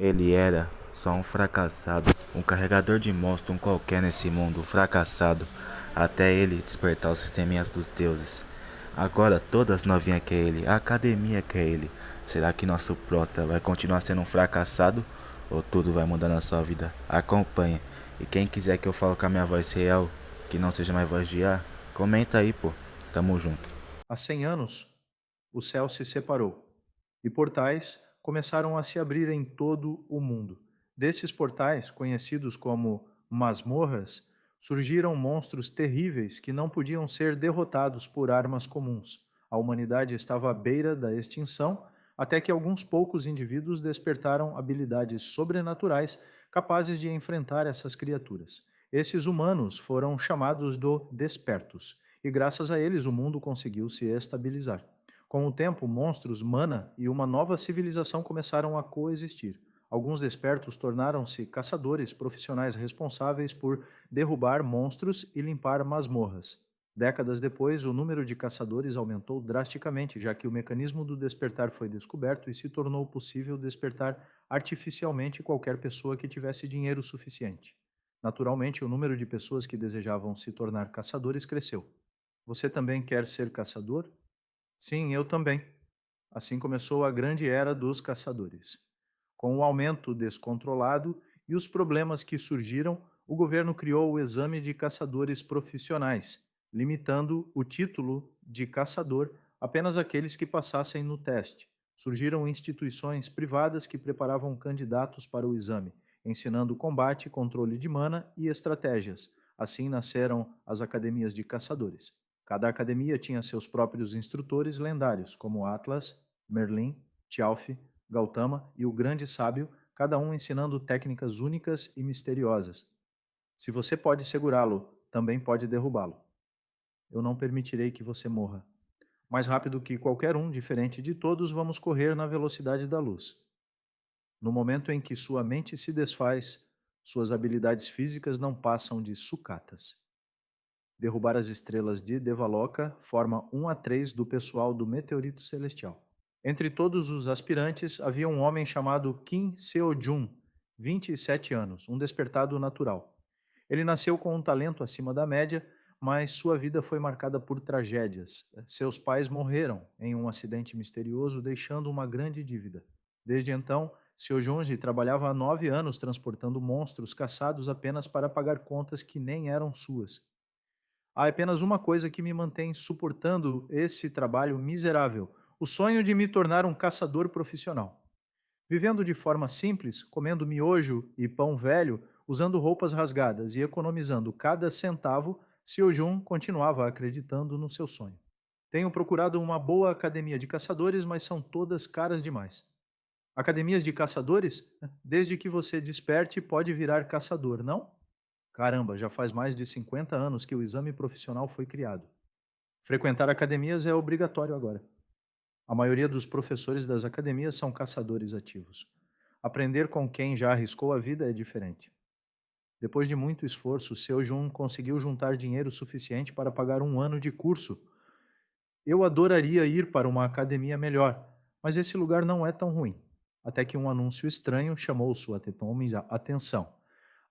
Ele era só um fracassado, um carregador de monstro, um qualquer nesse mundo, um fracassado, até ele despertar os sisteminhas dos deuses. Agora todas novinhas quer ele, a academia quer ele. Será que nosso prota vai continuar sendo um fracassado? Ou tudo vai mudar na sua vida? Acompanhe. E quem quiser que eu fale com a minha voz real, que não seja mais voz de ar, comenta aí, pô. Tamo junto. Há 100 anos, o céu se separou e portais começaram a se abrir em todo o mundo. Desses portais, conhecidos como masmorras, surgiram monstros terríveis que não podiam ser derrotados por armas comuns. A humanidade estava à beira da extinção até que alguns poucos indivíduos despertaram habilidades sobrenaturais capazes de enfrentar essas criaturas. Esses humanos foram chamados do Despertos, e graças a eles o mundo conseguiu se estabilizar. Com o tempo, monstros, mana e uma nova civilização começaram a coexistir. Alguns despertos tornaram-se caçadores profissionais responsáveis por derrubar monstros e limpar masmorras. Décadas depois, o número de caçadores aumentou drasticamente, já que o mecanismo do despertar foi descoberto e se tornou possível despertar artificialmente qualquer pessoa que tivesse dinheiro suficiente. Naturalmente, o número de pessoas que desejavam se tornar caçadores cresceu. Você também quer ser caçador? Sim, eu também. Assim começou a grande era dos caçadores. Com o aumento descontrolado e os problemas que surgiram, o governo criou o exame de caçadores profissionais, limitando o título de caçador apenas àqueles que passassem no teste. Surgiram instituições privadas que preparavam candidatos para o exame, ensinando combate, controle de mana e estratégias. Assim nasceram as academias de caçadores. Cada academia tinha seus próprios instrutores lendários, como Atlas, Merlin, Thialf, Gautama e o Grande Sábio, cada um ensinando técnicas únicas e misteriosas. Se você pode segurá-lo, também pode derrubá-lo. Eu não permitirei que você morra. Mais rápido que qualquer um, diferente de todos, vamos correr na velocidade da luz. No momento em que sua mente se desfaz, suas habilidades físicas não passam de sucatas. Derrubar as estrelas de Devaloka forma 1 a 3 do pessoal do meteorito celestial. Entre todos os aspirantes, havia um homem chamado Kim Seo-jun, 27 anos, um despertado natural. Ele nasceu com um talento acima da média, mas sua vida foi marcada por tragédias. Seus pais morreram em um acidente misterioso, deixando uma grande dívida. Desde então, Seo-junji trabalhava há 9 anos transportando monstros caçados apenas para pagar contas que nem eram suas. Há apenas uma coisa que me mantém suportando esse trabalho miserável: o sonho de me tornar um caçador profissional. Vivendo de forma simples, comendo miojo e pão velho, usando roupas rasgadas e economizando cada centavo, Seo Jun continuava acreditando no seu sonho. Tenho procurado uma boa academia de caçadores, mas são todas caras demais. Academias de caçadores? Desde que você desperte, pode virar caçador, não? Caramba, já faz mais de 50 anos que o exame profissional foi criado. Frequentar academias é obrigatório agora. A maioria dos professores das academias são caçadores ativos. Aprender com quem já arriscou a vida é diferente. Depois de muito esforço, Seo Jun conseguiu juntar dinheiro suficiente para pagar um ano de curso. Eu adoraria ir para uma academia melhor, mas esse lugar não é tão ruim. Até que um anúncio estranho chamou sua atenção.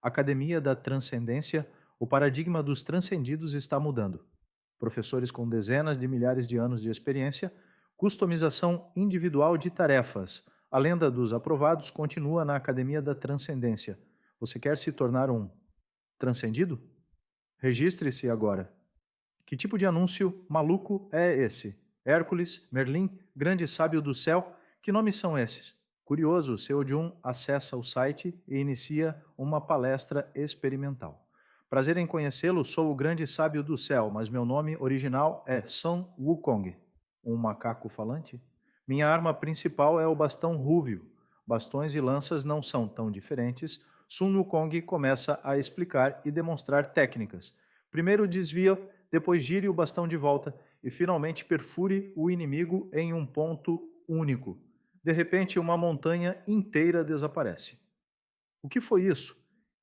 Academia da Transcendência, o paradigma dos transcendidos está mudando. Professores com dezenas de milhares de anos de experiência, customização individual de tarefas. A lenda dos aprovados continua na Academia da Transcendência. Você quer se tornar um transcendido? Registre-se agora. Que tipo de anúncio maluco é esse? Hércules, Merlin, grande sábio do céu? Que nomes são esses? Curioso, Seo Jun acessa o site e inicia uma palestra experimental. Prazer em conhecê-lo, sou o grande sábio do céu, mas meu nome original é Sun Wukong. Um macaco falante? Minha arma principal é o bastão rúvio. Bastões e lanças não são tão diferentes. Sun Wukong começa a explicar e demonstrar técnicas. Primeiro desvia, depois gire o bastão de volta e finalmente perfure o inimigo em um ponto único. De repente, uma montanha inteira desaparece. O que foi isso?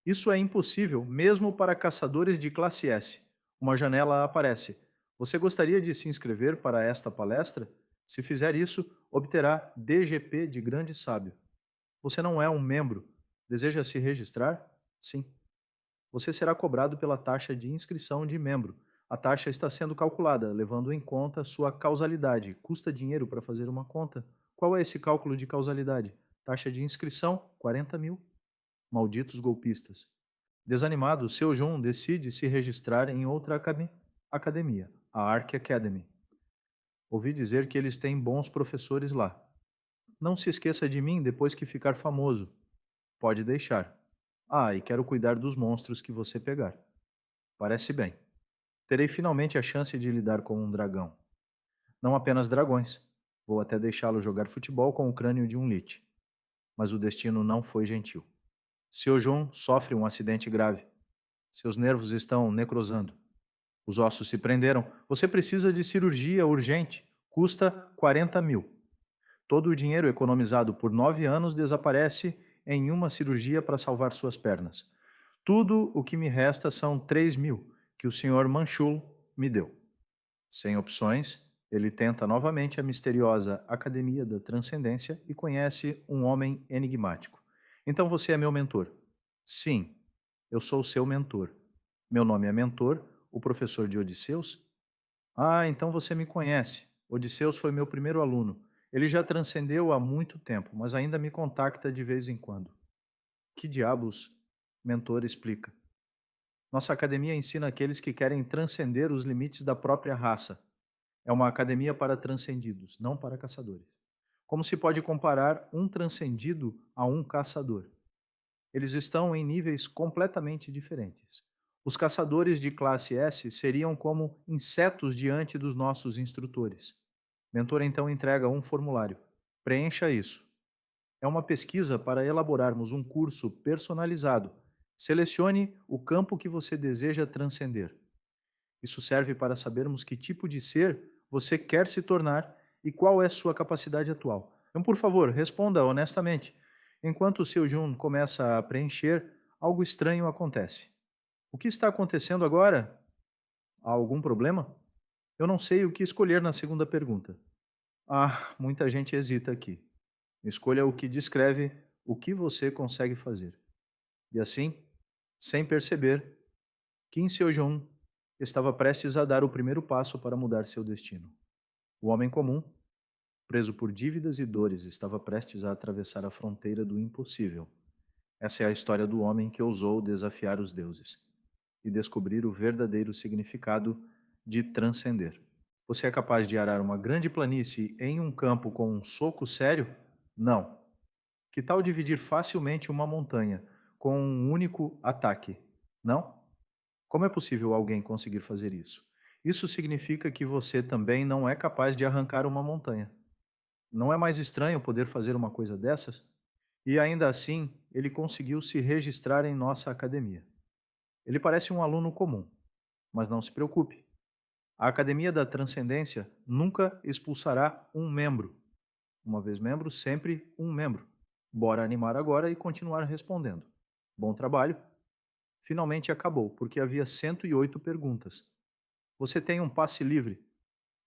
Isso é impossível, mesmo para caçadores de classe S. Uma janela aparece. Você gostaria de se inscrever para esta palestra? Se fizer isso, obterá DGP de grande sábio. Você não é um membro. Deseja se registrar? Sim. Você será cobrado pela taxa de inscrição de membro. A taxa está sendo calculada, levando em conta sua causalidade. Custa dinheiro para fazer uma conta? Qual é esse cálculo de causalidade? Taxa de inscrição: 40 mil. Malditos golpistas. Desanimado, Seu Jun decide se registrar em outra academia, a Ark Academy. Ouvi dizer que eles têm bons professores lá. Não se esqueça de mim depois que ficar famoso. Pode deixar. Ah, e quero cuidar dos monstros que você pegar. Parece bem. Terei finalmente a chance de lidar com um dragão. Não apenas dragões. Vou até deixá-lo jogar futebol com o crânio de um lich. Mas o destino não foi gentil. Seo Jun sofre um acidente grave. Seus nervos estão necrosando. Os ossos se prenderam. Você precisa de cirurgia urgente. Custa 40 mil. Todo o dinheiro economizado por 9 anos desaparece em uma cirurgia para salvar suas pernas. Tudo o que me resta são 3 mil que o Sr. Manchul me deu. Sem opções, ele tenta novamente a misteriosa Academia da Transcendência e conhece um homem enigmático. Então você é meu mentor? Sim, eu sou seu mentor. Meu nome é Mentor, o professor de Odisseus? Ah, então você me conhece. Odisseus foi meu primeiro aluno. Ele já transcendeu há muito tempo, mas ainda me contacta de vez em quando. Que diabos? Mentor explica. Nossa academia ensina aqueles que querem transcender os limites da própria raça. É uma academia para transcendidos, não para caçadores. Como se pode comparar um transcendido a um caçador? Eles estão em níveis completamente diferentes. Os caçadores de classe S seriam como insetos diante dos nossos instrutores. Mentor então entrega um formulário. Preencha isso. É uma pesquisa para elaborarmos um curso personalizado. Selecione o campo que você deseja transcender. Isso serve para sabermos que tipo de ser você quer se tornar e qual é sua capacidade atual. Então, por favor, responda honestamente. Enquanto o seu Jun começa a preencher, algo estranho acontece. O que está acontecendo agora? Há algum problema? Eu não sei o que escolher na segunda pergunta. Ah, muita gente hesita aqui. Escolha o que descreve o que você consegue fazer. E assim, sem perceber, Kim Seo-jung estava prestes a dar o primeiro passo para mudar seu destino. O homem comum, preso por dívidas e dores, estava prestes a atravessar a fronteira do impossível. Essa é a história do homem que ousou desafiar os deuses e descobrir o verdadeiro significado de transcender. Você é capaz de arar uma grande planície em um campo com um soco sério? Não. Que tal dividir facilmente uma montanha com um único ataque? Não? Como é possível alguém conseguir fazer isso? Isso significa que você também não é capaz de arrancar uma montanha. Não é mais estranho poder fazer uma coisa dessas? E ainda assim, ele conseguiu se registrar em nossa academia. Ele parece um aluno comum, mas não se preocupe. A Academia da Transcendência nunca expulsará um membro. Uma vez membro, sempre um membro. Bora animar agora e continuar respondendo. Bom trabalho. Finalmente acabou, porque havia 108 perguntas. Você tem um passe livre.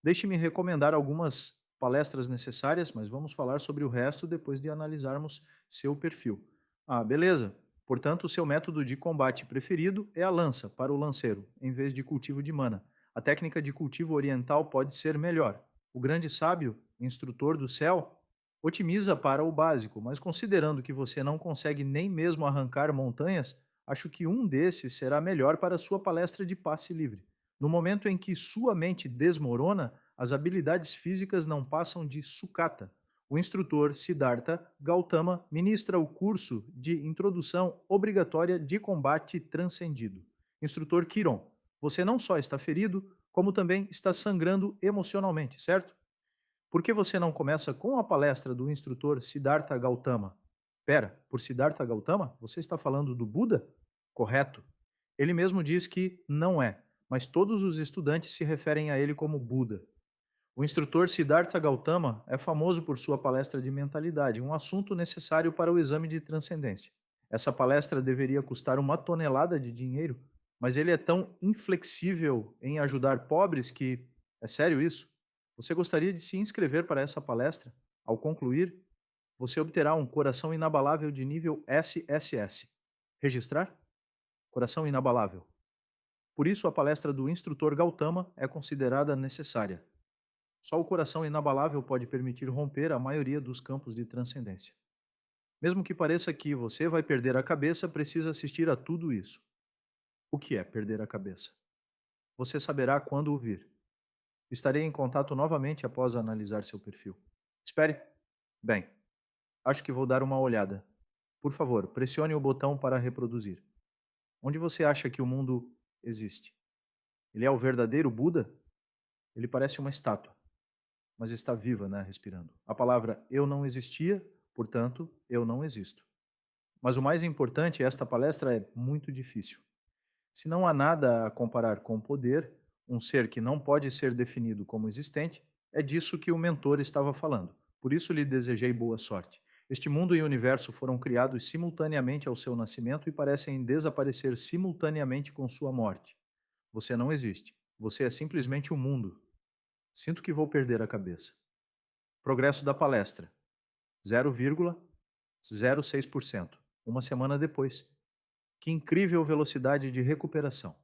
Deixe-me recomendar algumas palestras necessárias, mas vamos falar sobre o resto depois de analisarmos seu perfil. Ah, beleza. Portanto, o seu método de combate preferido é a lança, para o lanceiro, em vez de cultivo de mana. A técnica de cultivo oriental pode ser melhor. O grande sábio, instrutor do céu, otimiza para o básico, mas considerando que você não consegue nem mesmo arrancar montanhas, acho que um desses será melhor para sua palestra de passe livre. No momento em que sua mente desmorona, as habilidades físicas não passam de sucata. O instrutor Siddhartha Gautama ministra o curso de introdução obrigatória de combate transcendido. Instrutor Kiron, você não só está ferido, como também está sangrando emocionalmente, certo? Por que você não começa com a palestra do instrutor Siddhartha Gautama? Pera, por Siddhartha Gautama? Você está falando do Buda? Correto. Ele mesmo diz que não é, mas todos os estudantes se referem a ele como Buda. O instrutor Siddhartha Gautama é famoso por sua palestra de mentalidade, um assunto necessário para o exame de transcendência. Essa palestra deveria custar uma tonelada de dinheiro, mas ele é tão inflexível em ajudar pobres que... É sério isso? Você gostaria de se inscrever para essa palestra? Ao concluir, você obterá um coração inabalável de nível SSS. Registrar? Coração inabalável. Por isso, a palestra do instrutor Gautama é considerada necessária. Só o coração inabalável pode permitir romper a maioria dos campos de transcendência. Mesmo que pareça que você vai perder a cabeça, precisa assistir a tudo isso. O que é perder a cabeça? Você saberá quando o vir. Estarei em contato novamente após analisar seu perfil. Espere. Bem, acho que vou dar uma olhada. Por favor, pressione o botão para reproduzir. Onde você acha que o mundo existe? Ele é o verdadeiro Buda? Ele parece uma estátua, mas está viva, né, respirando. A palavra eu não existia, portanto, eu não existo. Mas o mais importante, esta palestra é muito difícil. Se não há nada a comparar com o poder, um ser que não pode ser definido como existente, é disso que o mentor estava falando. Por isso lhe desejei boa sorte. Este mundo e o universo foram criados simultaneamente ao seu nascimento e parecem desaparecer simultaneamente com sua morte. Você não existe. Você é simplesmente o mundo. Sinto que vou perder a cabeça. Progresso da palestra: 0,06%. Uma semana depois. Que incrível velocidade de recuperação.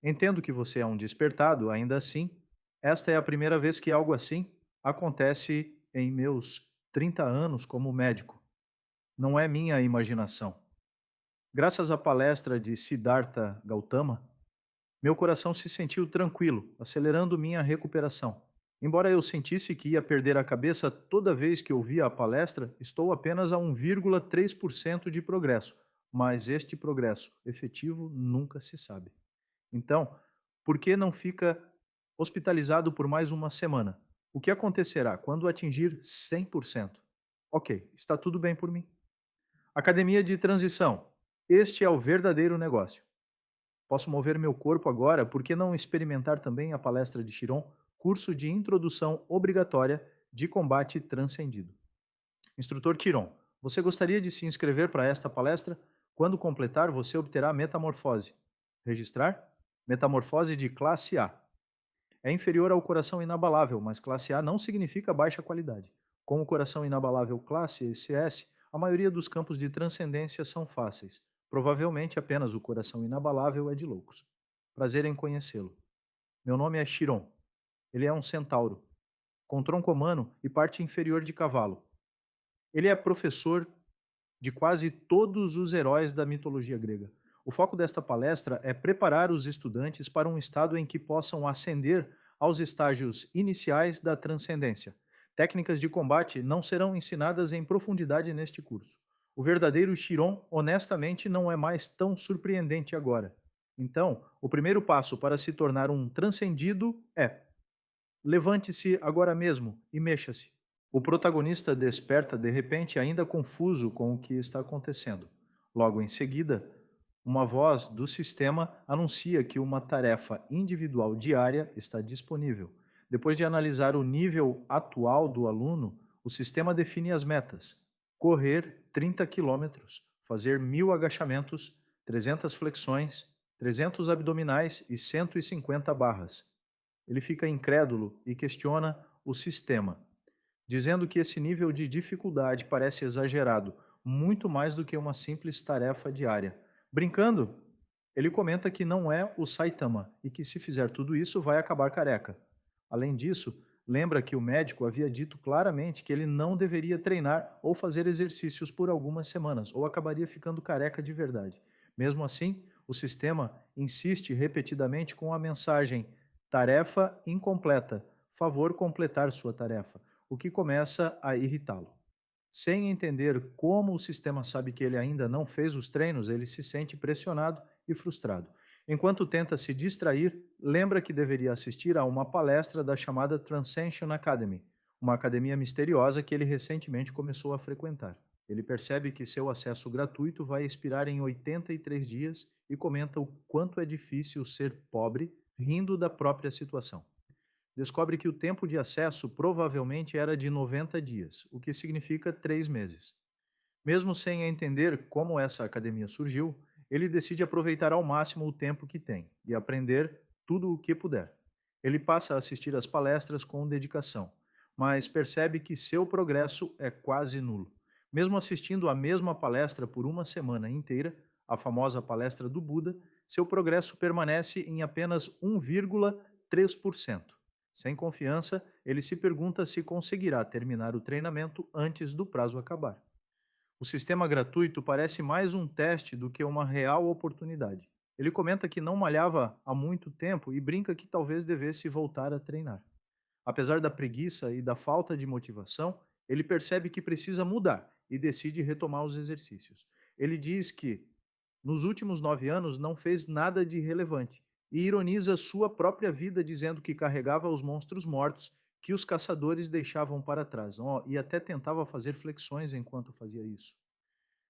Entendo que você é um despertado, ainda assim, esta é a primeira vez que algo assim acontece em meus 30 anos como médico. Não é minha imaginação. Graças à palestra de Siddhartha Gautama, meu coração se sentiu tranquilo, acelerando minha recuperação. Embora eu sentisse que ia perder a cabeça toda vez que ouvia a palestra, estou apenas a 1,3% de progresso, mas este progresso efetivo nunca se sabe. Então, por que não fica hospitalizado por mais uma semana? O que acontecerá quando atingir 100%? Ok, está tudo bem por mim. Academia de transição. Este é o verdadeiro negócio. Posso mover meu corpo agora, por que não experimentar também a palestra de Chiron, curso de introdução obrigatória de combate transcendido? Instrutor Chiron, você gostaria de se inscrever para esta palestra? Quando completar, você obterá metamorfose. Registrar? Metamorfose de classe A. É inferior ao coração inabalável, mas classe A não significa baixa qualidade. Com o coração inabalável classe SS, a maioria dos campos de transcendência são fáceis. Provavelmente apenas o coração inabalável é de loucos. Prazer em conhecê-lo. Meu nome é Chiron. Ele é um centauro, com tronco humano e parte inferior de cavalo. Ele é professor de quase todos os heróis da mitologia grega. O foco desta palestra é preparar os estudantes para um estado em que possam ascender aos estágios iniciais da transcendência. Técnicas de combate não serão ensinadas em profundidade neste curso. O verdadeiro Chiron, honestamente, não é mais tão surpreendente agora. Então, o primeiro passo para se tornar um transcendido é: levante-se agora mesmo e mexa-se. O protagonista desperta de repente, ainda confuso com o que está acontecendo. Logo em seguida, uma voz do sistema anuncia que uma tarefa individual diária está disponível. Depois de analisar o nível atual do aluno, o sistema define as metas: correr 30 quilômetros, fazer 1.000 agachamentos, 300 flexões, 300 abdominais e 150 barras. Ele fica incrédulo e questiona o sistema, dizendo que esse nível de dificuldade parece exagerado, muito mais do que uma simples tarefa diária. Brincando, ele comenta que não é o Saitama e que se fizer tudo isso vai acabar careca. Além disso, lembra que o médico havia dito claramente que ele não deveria treinar ou fazer exercícios por algumas semanas, ou acabaria ficando careca de verdade. Mesmo assim, o sistema insiste repetidamente com a mensagem: tarefa incompleta, favor completar sua tarefa, o que começa a irritá-lo. Sem entender como o sistema sabe que ele ainda não fez os treinos, ele se sente pressionado e frustrado. Enquanto tenta se distrair, lembra que deveria assistir a uma palestra da chamada Transcension Academy, uma academia misteriosa que ele recentemente começou a frequentar. Ele percebe que seu acesso gratuito vai expirar em 83 dias e comenta o quanto é difícil ser pobre, rindo da própria situação. Descobre que o tempo de acesso provavelmente era de 90 dias, o que significa 3 meses. Mesmo sem entender como essa academia surgiu, ele decide aproveitar ao máximo o tempo que tem e aprender tudo o que puder. Ele passa a assistir às palestras com dedicação, mas percebe que seu progresso é quase nulo. Mesmo assistindo à mesma palestra por uma semana inteira, a famosa palestra do Buda, seu progresso permanece em apenas 1,3%. Sem confiança, ele se pergunta se conseguirá terminar o treinamento antes do prazo acabar. O sistema gratuito parece mais um teste do que uma real oportunidade. Ele comenta que não malhava há muito tempo e brinca que talvez devesse voltar a treinar. Apesar da preguiça e da falta de motivação, ele percebe que precisa mudar e decide retomar os exercícios. Ele diz que, nos últimos 9 anos, não fez nada de relevante e ironiza sua própria vida dizendo que carregava os monstros mortos que os caçadores deixavam para trás. E até tentava fazer flexões enquanto fazia isso.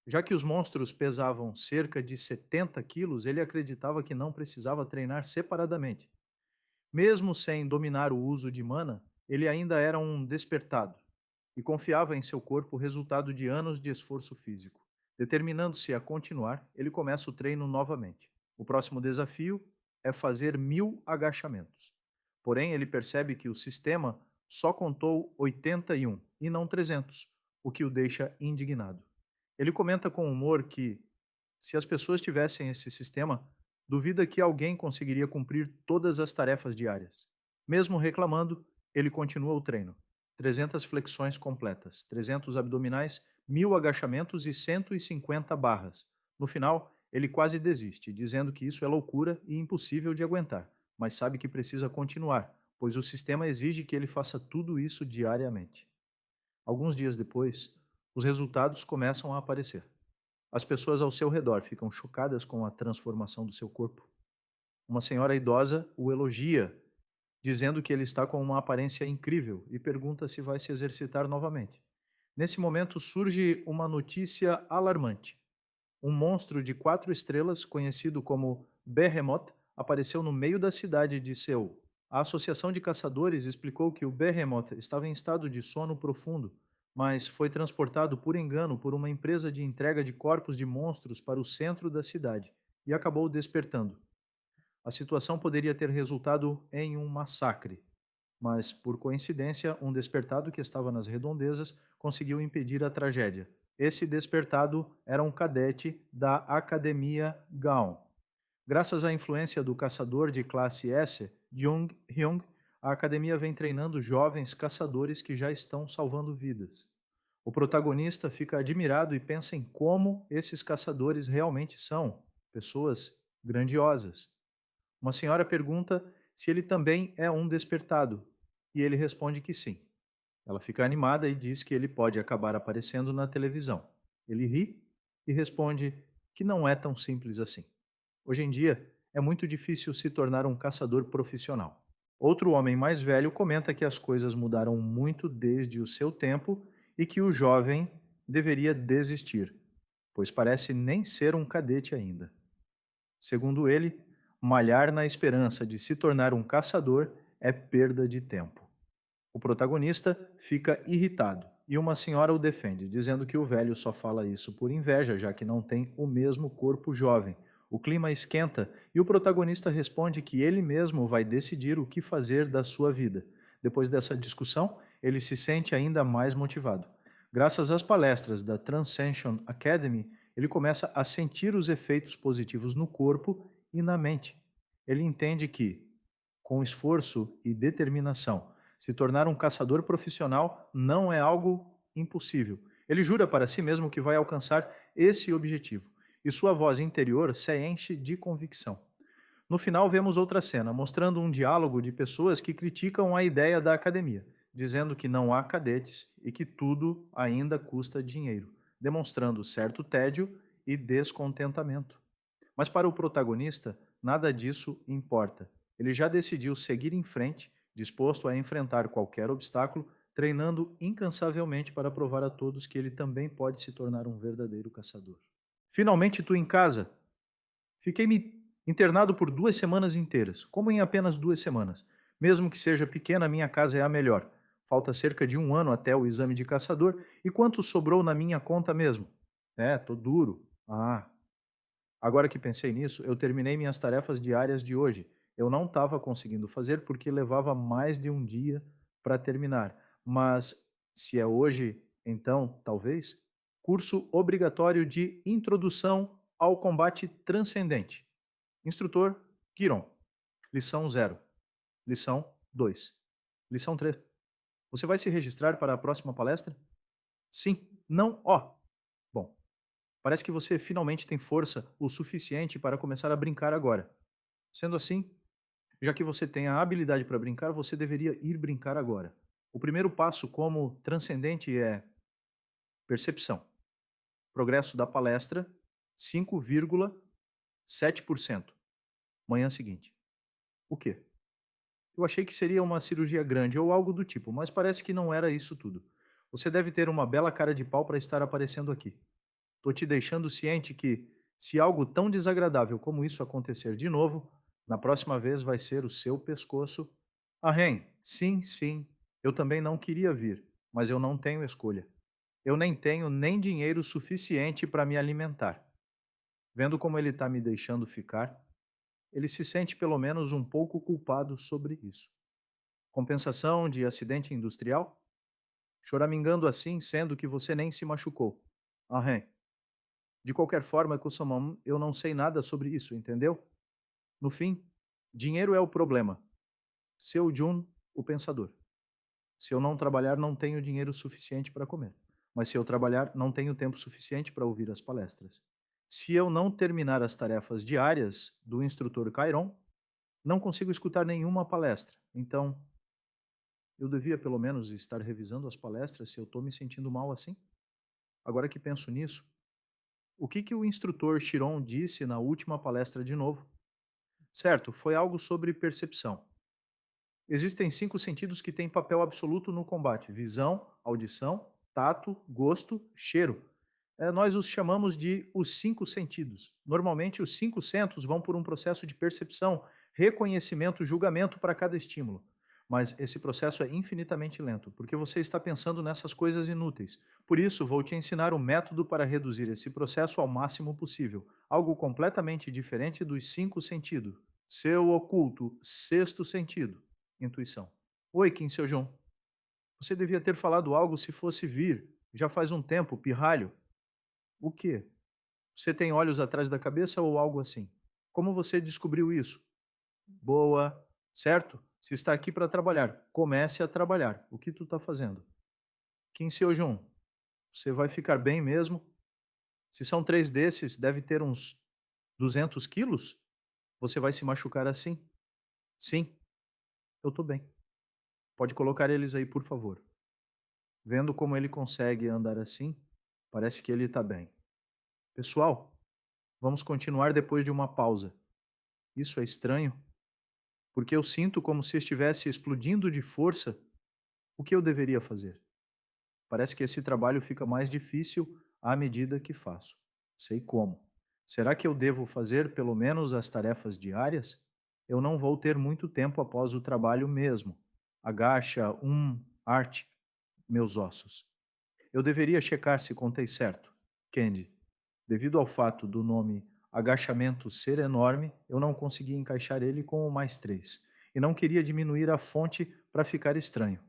Já que os monstros pesavam cerca de 70 quilos, ele acreditava que não precisava treinar separadamente. Mesmo sem dominar o uso de mana, ele ainda era um despertado e confiava em seu corpo o resultado de anos de esforço físico. Determinando-se a continuar, ele começa o treino novamente. O próximo desafio é fazer 1.000 agachamentos. Porém, ele percebe que o sistema só contou 81 e não 300, o que o deixa indignado. Ele comenta com humor que, se as pessoas tivessem esse sistema, duvida que alguém conseguiria cumprir todas as tarefas diárias. Mesmo reclamando, ele continua o treino. 300 flexões completas, 300 abdominais, 1.000 agachamentos e 150 barras. No final, ele quase desiste, dizendo que isso é loucura e impossível de aguentar, mas sabe que precisa continuar, pois o sistema exige que ele faça tudo isso diariamente. Alguns dias depois, os resultados começam a aparecer. As pessoas ao seu redor ficam chocadas com a transformação do seu corpo. Uma senhora idosa o elogia, dizendo que ele está com uma aparência incrível e pergunta se vai se exercitar novamente. Nesse momento surge uma notícia alarmante. Um monstro de 4 estrelas, conhecido como Behemoth, apareceu no meio da cidade de Seul. A Associação de Caçadores explicou que o Behemoth estava em estado de sono profundo, mas foi transportado por engano por uma empresa de entrega de corpos de monstros para o centro da cidade e acabou despertando. A situação poderia ter resultado em um massacre, mas, por coincidência, um despertado que estava nas redondezas conseguiu impedir a tragédia. Esse despertado era um cadete da Academia Gaon. Graças à influência do caçador de classe S, Jung Hyung, a academia vem treinando jovens caçadores que já estão salvando vidas. O protagonista fica admirado e pensa em como esses caçadores realmente são pessoas grandiosas. Uma senhora pergunta se ele também é um despertado, e ele responde que sim. Ela fica animada e diz que ele pode acabar aparecendo na televisão. Ele ri e responde que não é tão simples assim. Hoje em dia, é muito difícil se tornar um caçador profissional. Outro homem mais velho comenta que as coisas mudaram muito desde o seu tempo e que o jovem deveria desistir, pois parece nem ser um cadete ainda. Segundo ele, malhar na esperança de se tornar um caçador é perda de tempo. O protagonista fica irritado e uma senhora o defende, dizendo que o velho só fala isso por inveja, já que não tem o mesmo corpo jovem. O clima esquenta e o protagonista responde que ele mesmo vai decidir o que fazer da sua vida. Depois dessa discussão, ele se sente ainda mais motivado. Graças às palestras da Transcension Academy, ele começa a sentir os efeitos positivos no corpo e na mente. Ele entende que, com esforço e determinação, se tornar um caçador profissional não é algo impossível. Ele jura para si mesmo que vai alcançar esse objetivo, e sua voz interior se enche de convicção. No final, vemos outra cena, mostrando um diálogo de pessoas que criticam a ideia da academia, dizendo que não há cadetes e que tudo ainda custa dinheiro, demonstrando certo tédio e descontentamento. Mas para o protagonista, nada disso importa. Ele já decidiu seguir em frente, disposto a enfrentar qualquer obstáculo, treinando incansavelmente para provar a todos que ele também pode se tornar um verdadeiro caçador. Finalmente tu em casa. Fiquei-me internado por 2 semanas inteiras, como em apenas 2 semanas. Mesmo que seja pequena, minha casa é a melhor. Falta cerca de 1 ano até o exame de caçador. E quanto sobrou na minha conta mesmo? Tô duro. Agora que pensei nisso, eu terminei minhas tarefas diárias de hoje. Eu não estava conseguindo fazer porque levava mais de um dia para terminar. Mas se é hoje, então, talvez? Curso obrigatório de Introdução ao Combate Transcendente. Instrutor Kiron. Lição 0. Lição 2. Lição 3. Você vai se registrar para a próxima palestra? Sim. Não? Ó. Bom, parece que você finalmente tem força o suficiente para começar a brincar agora. Sendo assim, já que você tem a habilidade para brincar, você deveria ir brincar agora. O primeiro passo como transcendente é percepção. Progresso da palestra 5,7%. Manhã seguinte. O quê? Eu achei que seria uma cirurgia grande ou algo do tipo, mas parece que não era isso tudo. Você deve ter uma bela cara de pau para estar aparecendo aqui. Tô te deixando ciente que, se algo tão desagradável como isso acontecer de novo, na próxima vez vai ser o seu pescoço. Ah, Ren, sim, sim. Eu também não queria vir, mas eu não tenho escolha. Eu nem tenho nem dinheiro suficiente para me alimentar. Vendo como ele está me deixando ficar, ele se sente pelo menos um pouco culpado sobre isso. Compensação de acidente industrial? Choramingando assim, sendo que você nem se machucou. Ah, Ren. De qualquer forma, Kusamam, eu não sei nada sobre isso, entendeu? No fim, dinheiro é o problema. Seu Jun, o pensador. Se eu não trabalhar, não tenho dinheiro suficiente para comer. Mas se eu trabalhar, não tenho tempo suficiente para ouvir as palestras. Se eu não terminar as tarefas diárias do instrutor Chiron, não consigo escutar nenhuma palestra. Então, eu devia pelo menos estar revisando as palestras se eu estou me sentindo mal assim? Agora que penso nisso, o que o instrutor Chiron disse na última palestra de novo? Certo, foi algo sobre percepção. Existem 5 sentidos que têm papel absoluto no combate: visão, audição, tato, gosto, cheiro. Nós os chamamos de os 5 sentidos. Normalmente, os 5 centros vão por um processo de percepção, reconhecimento, julgamento para cada estímulo. Mas esse processo é infinitamente lento, porque você está pensando nessas coisas inúteis. Por isso, vou te ensinar um método para reduzir esse processo ao máximo possível. Algo completamente diferente dos 5 sentidos. Seu oculto sexto sentido. Intuição. Oi, Kim Seo-jung. Você devia ter falado algo se fosse vir. Já faz um tempo, pirralho. O quê? Você tem olhos atrás da cabeça ou algo assim? Como você descobriu isso? Boa. Certo? Se está aqui para trabalhar, comece a trabalhar. O que tu está fazendo? Kim Seo-jung, você vai ficar bem mesmo? Se são 3 desses, deve ter uns 200 quilos? Você vai se machucar assim? Sim, eu estou bem. Pode colocar eles aí, por favor. Vendo como ele consegue andar assim, parece que ele está bem. Pessoal, vamos continuar depois de uma pausa. Isso é estranho, porque eu sinto como se estivesse explodindo de força. O que eu deveria fazer? Parece que esse trabalho fica mais difícil à medida que faço. Sei como. Será que eu devo fazer pelo menos as tarefas diárias? Eu não vou ter muito tempo após o trabalho mesmo. Agacha, arte, meus ossos. Eu deveria checar se contei certo. Candy, devido ao fato do nome agachamento ser enorme, eu não consegui encaixar ele com o mais 3. E não queria diminuir a fonte para ficar estranho.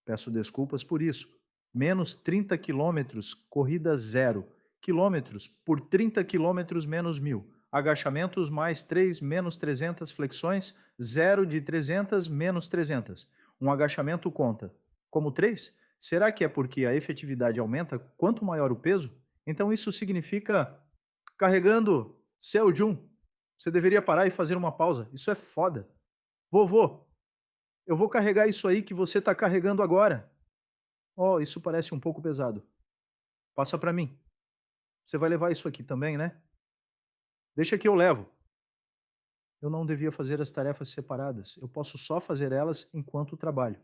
Peço desculpas por isso. Menos 30 quilômetros, corrida 0. Quilômetros por 30 quilômetros menos 1000. Agachamentos mais 3 menos 300 flexões, 0 de 300 menos 300. Um agachamento conta. Como 3? Será que é porque a efetividade aumenta quanto maior o peso? Então isso significa carregando Seo Jun. Você deveria parar e fazer uma pausa. Isso é foda. Vovô, eu vou carregar isso aí que você está carregando agora. Oh, isso parece um pouco pesado. Passa para mim. Você vai levar isso aqui também, né? Deixa que eu levo. Eu não devia fazer as tarefas separadas. Eu posso só fazer elas enquanto trabalho.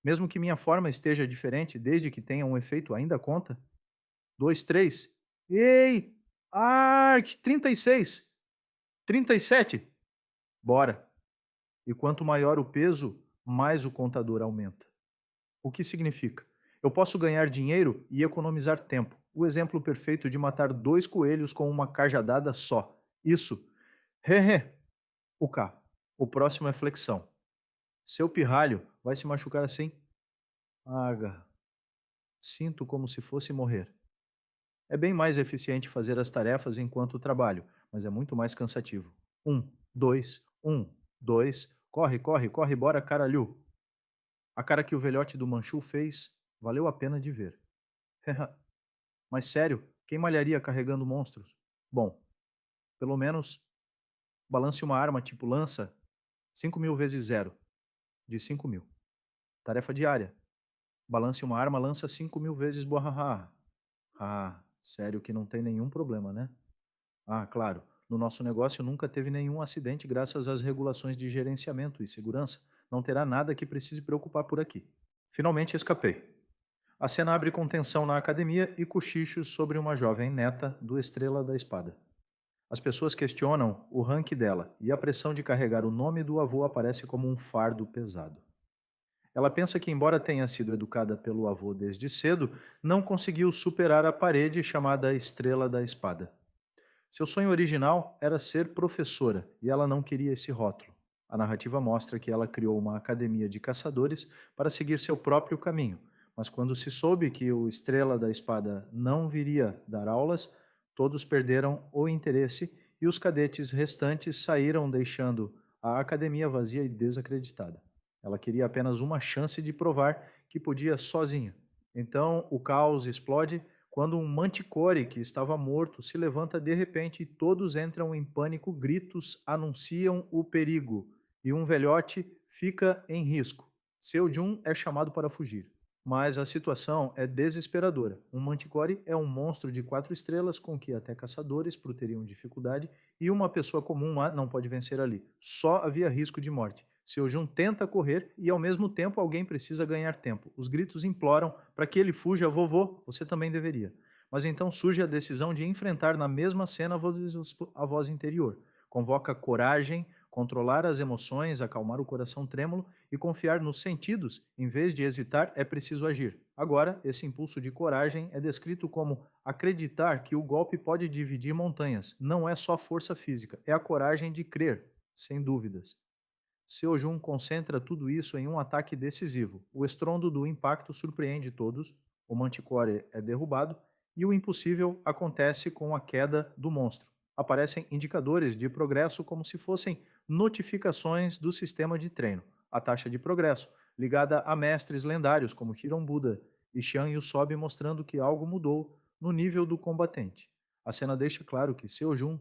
Mesmo que minha forma esteja diferente, desde que tenha um efeito, ainda conta. 2, 3. Ei! Arc! 36. 37. Bora. E quanto maior o peso, mais o contador aumenta. O que significa? Eu posso ganhar dinheiro e economizar tempo. O exemplo perfeito de matar 2 coelhos com uma cajadada só. Isso. Hehe. O K. O próximo é flexão. Seu pirralho vai se machucar assim? Aga. Sinto como se fosse morrer. É bem mais eficiente fazer as tarefas enquanto trabalho, mas é muito mais cansativo. Um, dois, corre, corre, corre, bora, caralho. A cara que o velhote do Manchu fez valeu a pena de ver. Mas sério, quem malharia carregando monstros? Bom, pelo menos balance uma arma tipo lança 5.000 vezes zero, de 5.000. Tarefa diária. Balance uma arma lança 5.000 vezes bohaha. Ah, sério que não tem nenhum problema, né? Ah, claro. No nosso negócio nunca teve nenhum acidente graças às regulações de gerenciamento e segurança. Não terá nada que precise preocupar por aqui. Finalmente escapei. A cena abre com tensão na academia e cochichos sobre uma jovem neta do Estrela da Espada. As pessoas questionam o rank dela e a pressão de carregar o nome do avô aparece como um fardo pesado. Ela pensa que, embora tenha sido educada pelo avô desde cedo, não conseguiu superar a parede chamada Estrela da Espada. Seu sonho original era ser professora e ela não queria esse rótulo. A narrativa mostra que ela criou uma academia de caçadores para seguir seu próprio caminho, mas quando se soube que o Estrela da Espada não viria dar aulas, todos perderam o interesse e os cadetes restantes saíram, deixando a academia vazia e desacreditada. Ela queria apenas uma chance de provar que podia sozinha. Então o caos explode quando um manticore que estava morto se levanta de repente e todos entram em pânico, gritos anunciam o perigo e um velhote fica em risco. Seu Jun é chamado para fugir. Mas a situação é desesperadora. Um manticore é um monstro de 4 estrelas com que até caçadores teriam dificuldade e uma pessoa comum não pode vencer ali. Só havia risco de morte. Seu Jun tenta correr e ao mesmo tempo alguém precisa ganhar tempo. Os gritos imploram para que ele fuja, vovô, você também deveria. Mas então surge a decisão de enfrentar na mesma cena a voz interior. Convoca coragem, controlar as emoções, acalmar o coração trêmulo e confiar nos sentidos, em vez de hesitar, é preciso agir. Agora, esse impulso de coragem é descrito como acreditar que o golpe pode dividir montanhas. Não é só força física, é a coragem de crer, sem dúvidas. Seo Jun concentra tudo isso em um ataque decisivo. O estrondo do impacto surpreende todos, o Manticore é derrubado e o impossível acontece com a queda do monstro. Aparecem indicadores de progresso como se fossem notificações do sistema de treino. A taxa de progresso, ligada a mestres lendários como Hiron Buda e Xian Yusobi, mostrando que algo mudou no nível do combatente. A cena deixa claro que Seo Jun